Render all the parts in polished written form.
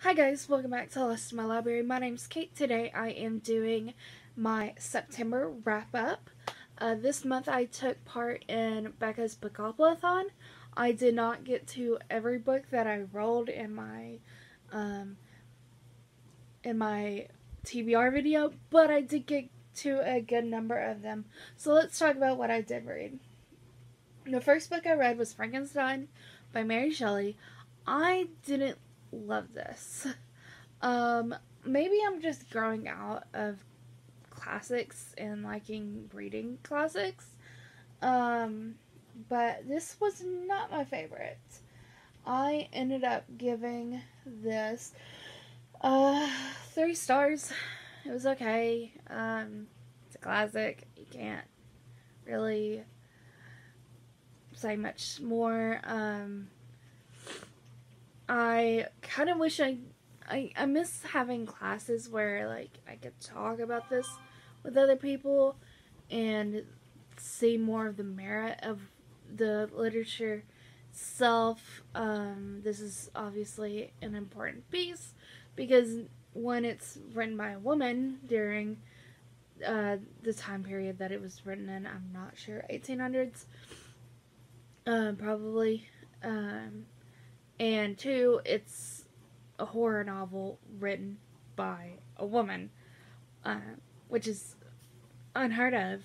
Hi guys, welcome back to Lost in My Library. My name's Kate. Today I am doing my September wrap-up. This month I took part in Becca's Bookopoly-a-thon. I did not get to every book that I rolled in my TBR video, but I did get to a good number of them. So let's talk about what I did read. The first book I read was Frankenstein by Mary Shelley. I didn't love this. Maybe I'm just growing out of classics and liking reading classics. But this was not my favorite. I ended up giving this 3 stars. It was okay. It's a classic. You can't really say much more. I kind of wish I miss having classes where like I could talk about this with other people and see more of the merit of the literature itself. This is obviously an important piece because when it's written by a woman during the time period that it was written in, I'm not sure, 1800s, probably. And 2, it's a horror novel written by a woman, which is unheard of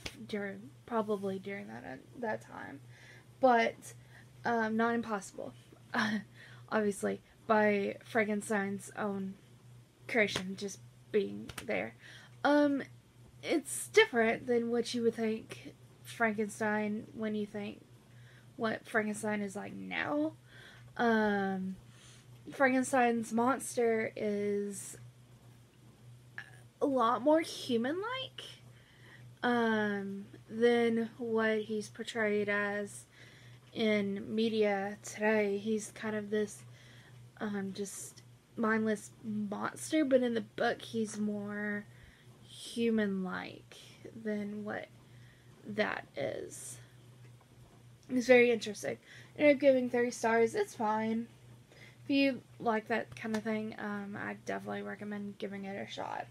probably during that time, but not impossible. Obviously, by Frankenstein's own creation just being there. It's different than what you would think Frankenstein when you think what Frankenstein is like now. Frankenstein's monster is a lot more human-like than what he's portrayed as in media today. He's kind of this just mindless monster, but in the book he's more human-like than what that is. It's very interesting. And I'm giving 3 stars. It's fine. If you like that kind of thing, I definitely recommend giving it a shot.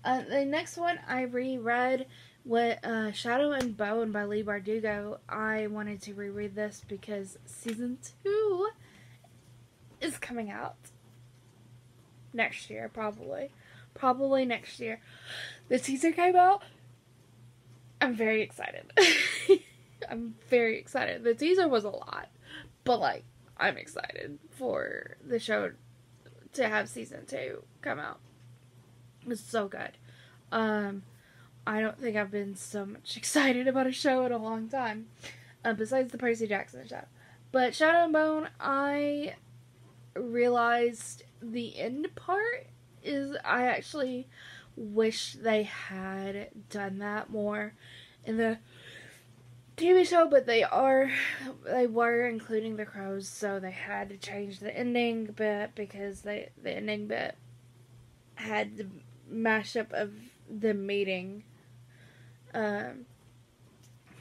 The next one I reread was Shadow and Bone by Leigh Bardugo. I wanted to reread this because season 2 is coming out next year, probably. Probably next year. The teaser came out. I'm very excited. I'm very excited. The teaser was a lot, but like, I'm excited for the show to have season 2 come out. It's so good. I don't think I've been so much excited about a show in a long time, besides the Percy Jackson show. But Shadow and Bone, I realized the end part is I actually wish they had done that more in the TV show, but they were including the crows, so they had to change the ending bit because the ending bit had the mashup of the meeting.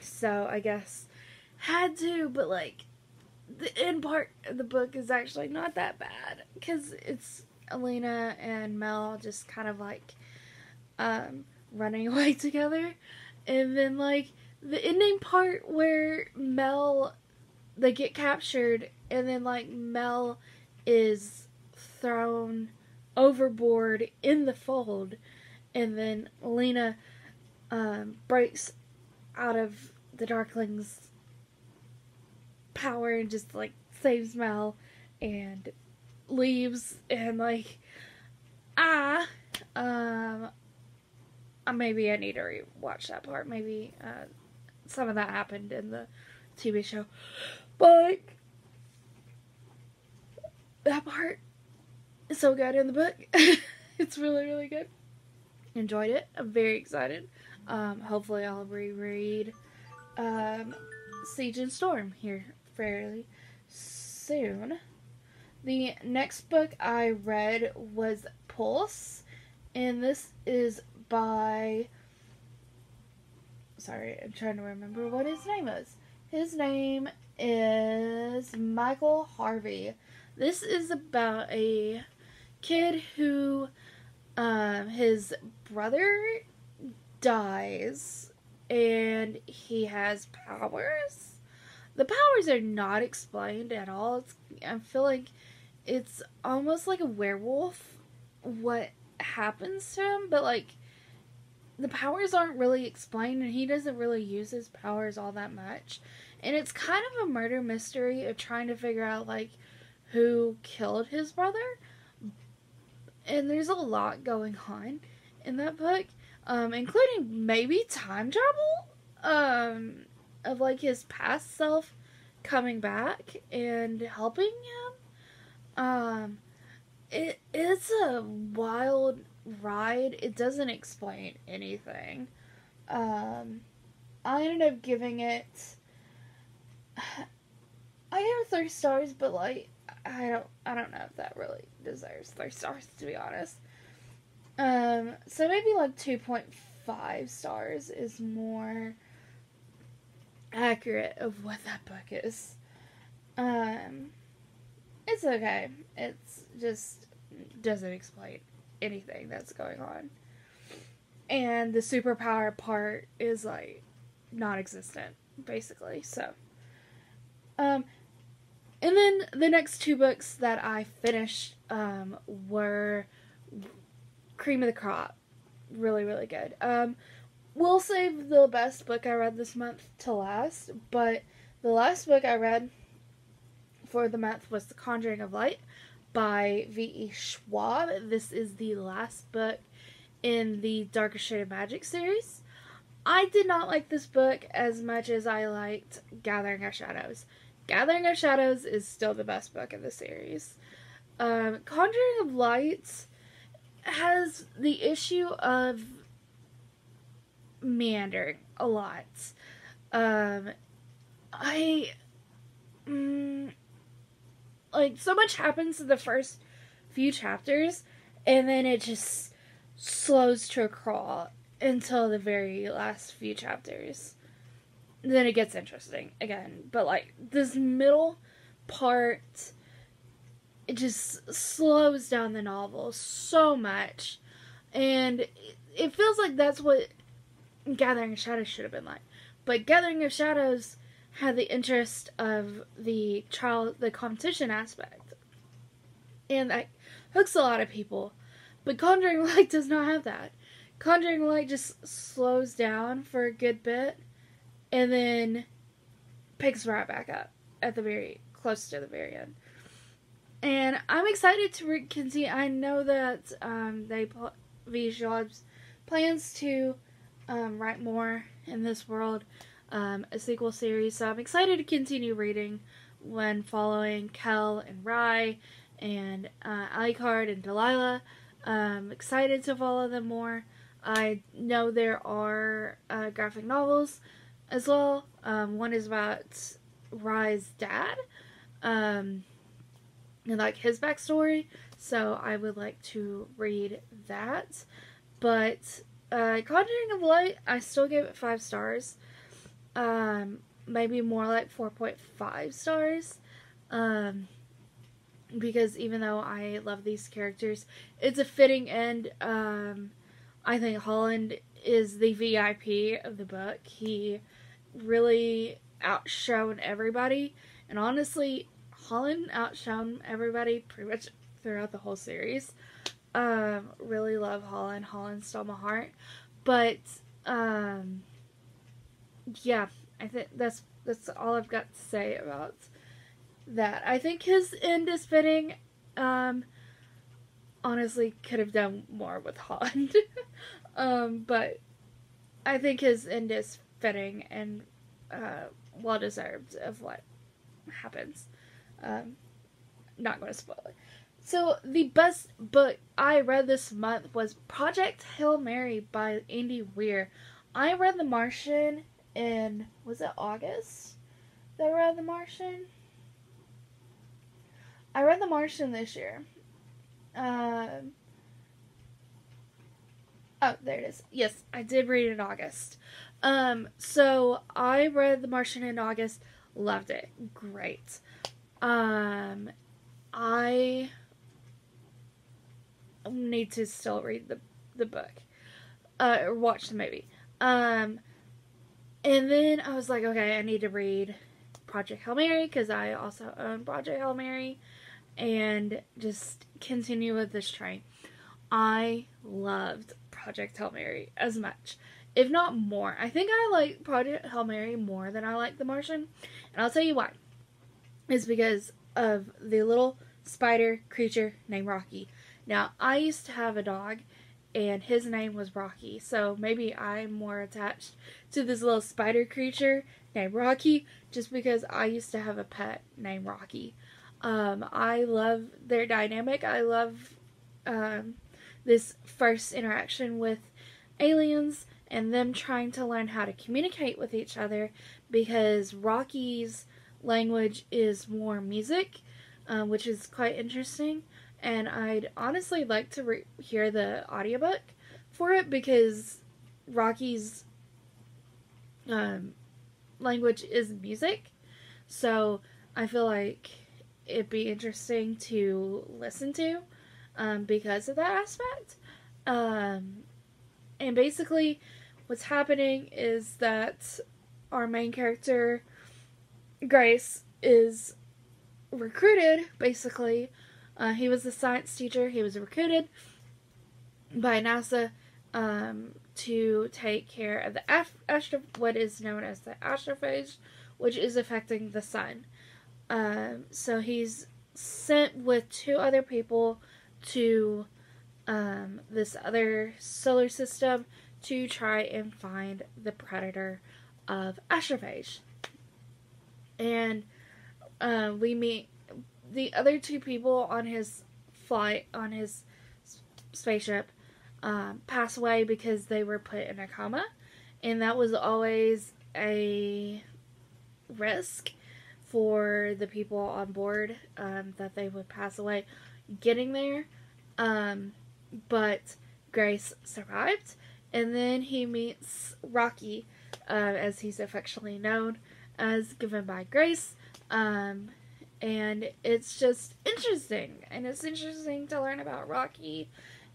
So I guess had to, but like the end part of the book is actually not that bad because it's Alina and Mel just kind of like running away together, and then like the ending part where they get captured, and then like Mel is thrown overboard in the fold, and then Lena breaks out of the Darkling's power and just like saves Mel and leaves, and like maybe I need to rewatch that part. Maybe some of that happened in the TV show, but that part is so good in the book. It's really, really good. Enjoyed it. I'm very excited. Hopefully I'll reread Siege and Storm here fairly soon. The next book I read was Pulse, and this is by... Sorry, I'm trying to remember what his name is. His name is Michael Harvey. This is about a kid who his brother dies and he has powers. The powers are not explained at all. I feel like it's almost like a werewolf what happens to him, but like the powers aren't really explained and he doesn't really use his powers all that much. And it's kind of a murder mystery of trying to figure out like who killed his brother. And there's a lot going on in that book, including maybe time travel, of like his past self coming back and helping him. It's a wild ride. It doesn't explain anything. I ended up giving it. I gave it 3 stars, but like I don't know if that really deserves 3 stars, to be honest. So maybe like 2.5 stars is more accurate of what that book is. It's okay. It's just doesn't explain anything that's going on. And the superpower part is like non-existent, basically. So, and then the next 2 books that I finished were Cream of the Crop. Really, really good. We'll save the best book I read this month to last, but the last book I read for the month was The Conjuring of Light by V.E. Schwab. This is the last book in the Darkest Shade of Magic series. I did not like this book as much as I liked Gathering of Shadows. Gathering of Shadows is still the best book in the series. Conjuring of Light has the issue of meandering a lot. Like, so much happens in the first few chapters, and then it just slows to a crawl until the very last few chapters. And then it gets interesting again. But, like, this middle part, it just slows down the novel so much. And it feels like that's what Gathering of Shadows should have been like. But Gathering of Shadows had the interest of the competition aspect. And that hooks a lot of people. But Conjuring Light does not have that. Conjuring Light just slows down for a good bit and then picks right back up at the close to the very end. And I'm excited to continue. I know that V. Schwab's plans to write more in this world, a sequel series. So I'm excited to continue reading when following Kel and Rye and Alucard and Delilah. Excited to follow them more. I know there are graphic novels as well. One is about Rye's dad, and like his backstory. So I would like to read that. But Conjuring of Light, I still gave it 5 stars. Maybe more like 4.5 stars. Because even though I love these characters, it's a fitting end. I think Holland is the VIP of the book. He really outshone everybody. And honestly, Holland outshone everybody pretty much throughout the whole series. Really love Holland. Holland stole my heart. But, yeah, I think that's all I've got to say about that. I think his end is fitting. Honestly, could have done more with Holland. But I think his end is fitting and well deserved of what happens. Not going to spoil it. So the best book I read this month was Project Hail Mary by Andy Weir. I read The Martian in, was it August that I read The Martian? I read The Martian this year. Oh, there it is. Yes, I did read it in August. So I read The Martian in August. Loved it. Great. I need to still read the book, or watch the movie. And then I was like, okay, I need to read Project Hail Mary, because I also own Project Hail Mary, and just continue with this train. I loved Project Hail Mary as much, if not more. I think I like Project Hail Mary more than I like The Martian, and I'll tell you why. It's because of the little spider creature named Rocky. Now, I used to have a dog, and his name was Rocky, so maybe I'm more attached to this little spider creature named Rocky just because I used to have a pet named Rocky. I love their dynamic. I love this first interaction with aliens and them trying to learn how to communicate with each other, because Rocky's language is more music, which is quite interesting. And I'd honestly like to hear the audiobook for it, because Rocky's language is music. So I feel like it'd be interesting to listen to because of that aspect. And basically what's happening is that our main character, Grace, is recruited, basically. He was a science teacher. He was recruited by NASA to take care of the what is known as the astrophage, which is affecting the sun. So he's sent with 2 other people to this other solar system to try and find the predator of astrophage. And we meet the other 2 people on his flight, on his spaceship, pass away because they were put in a coma, and that was always a risk for the people on board, that they would pass away getting there. But Grace survived, and then he meets Rocky, as he's affectionately known as, given by Grace. And it's just interesting. And it's interesting to learn about Rocky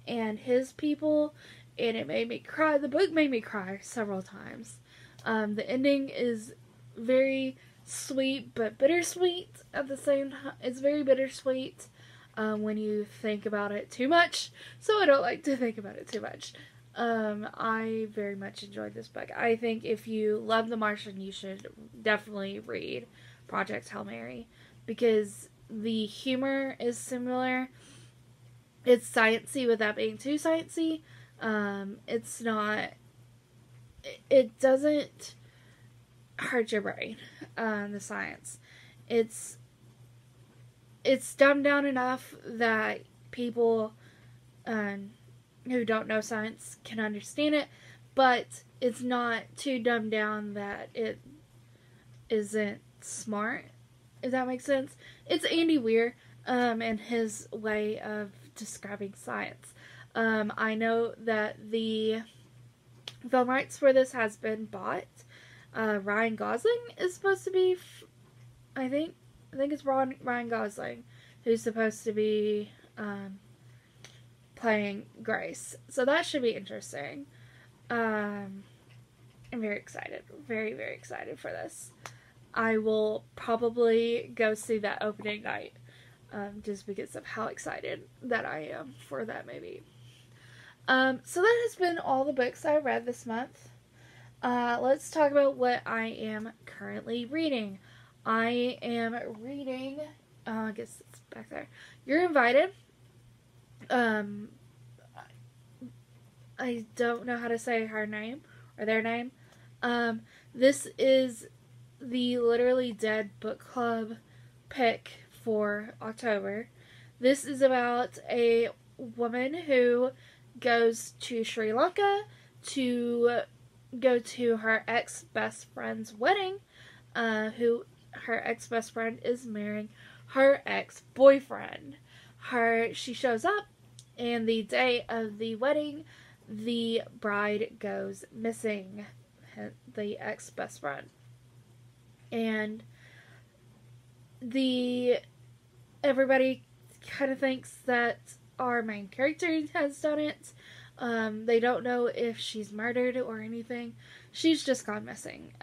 and his people. And it made me cry. The book made me cry several times. The ending is very sweet but bittersweet at the same time. It's very bittersweet when you think about it too much. So I don't like to think about it too much. I very much enjoyed this book. I think if you love The Martian, you should definitely read Project Hail Mary, because the humor is similar. It's sciencey without being too sciencey. It's not. It doesn't hurt your brain. The science. It's dumbed down enough that people who don't know science can understand it, but it's not too dumbed down that it isn't smart, if that makes sense. It's Andy Weir and his way of describing science. I know that the film rights for this has been bought. Ryan Gosling is supposed to be, I think it's Ryan Gosling who's supposed to be playing Grace. So that should be interesting. I'm very excited. Very, very excited for this. I will probably go see that opening night just because of how excited that I am for that movie. So that has been all the books I read this month. Let's talk about what I am currently reading. I am reading, I guess it's back there, You're Invited. I don't know how to say her name, or their name. This is the Literally Dead book club pick for October. This is about a woman who goes to Sri Lanka to go to her ex-best friend's wedding, who her ex-best friend is marrying her ex-boyfriend. She shows up, and the day of the wedding, the bride goes missing, the ex-best friend. And everybody kind of thinks that our main character has done it. They don't know if she's murdered or anything. She's just gone missing.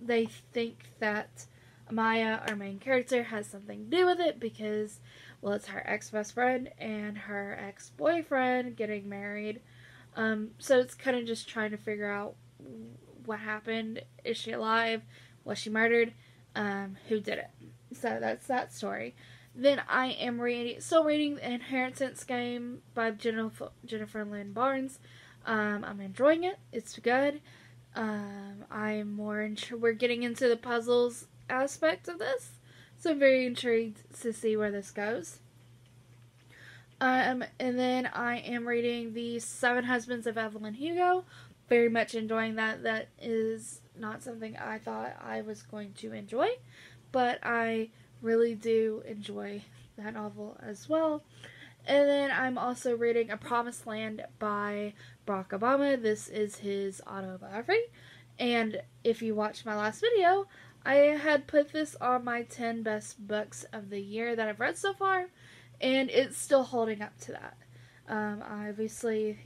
They think that Maya, our main character, has something to do with it because, well, it's her ex-best friend and her ex-boyfriend getting married. So it's kind of just trying to figure out what happened. Is she alive? Was she murdered? Who did it? So that's that story. Then I am still reading The Inheritance Game by Jennifer Lynn Barnes. I'm enjoying it. It's good. We're getting into the puzzles aspect of this, so I'm very intrigued to see where this goes. And then I am reading The Seven Husbands of Evelyn Hugo. Very much enjoying that. That is not something I thought I was going to enjoy, but I really do enjoy that novel as well. And then I'm also reading A Promised Land by Barack Obama. This is his autobiography. And if you watched my last video, I had put this on my 10 best books of the year that I've read so far. And it's still holding up to that. I obviously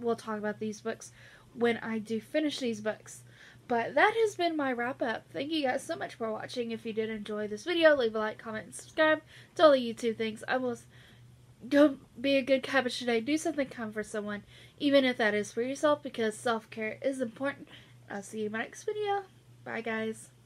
we'll talk about these books when I do finish these books. But that has been my wrap up. Thank you guys so much for watching. If you did enjoy this video, leave a like, comment, and subscribe to all the YouTube things. I will go be a good cabbage today. Do something kind for someone, even if that is for yourself, because self-care is important. I'll see you in my next video. Bye, guys.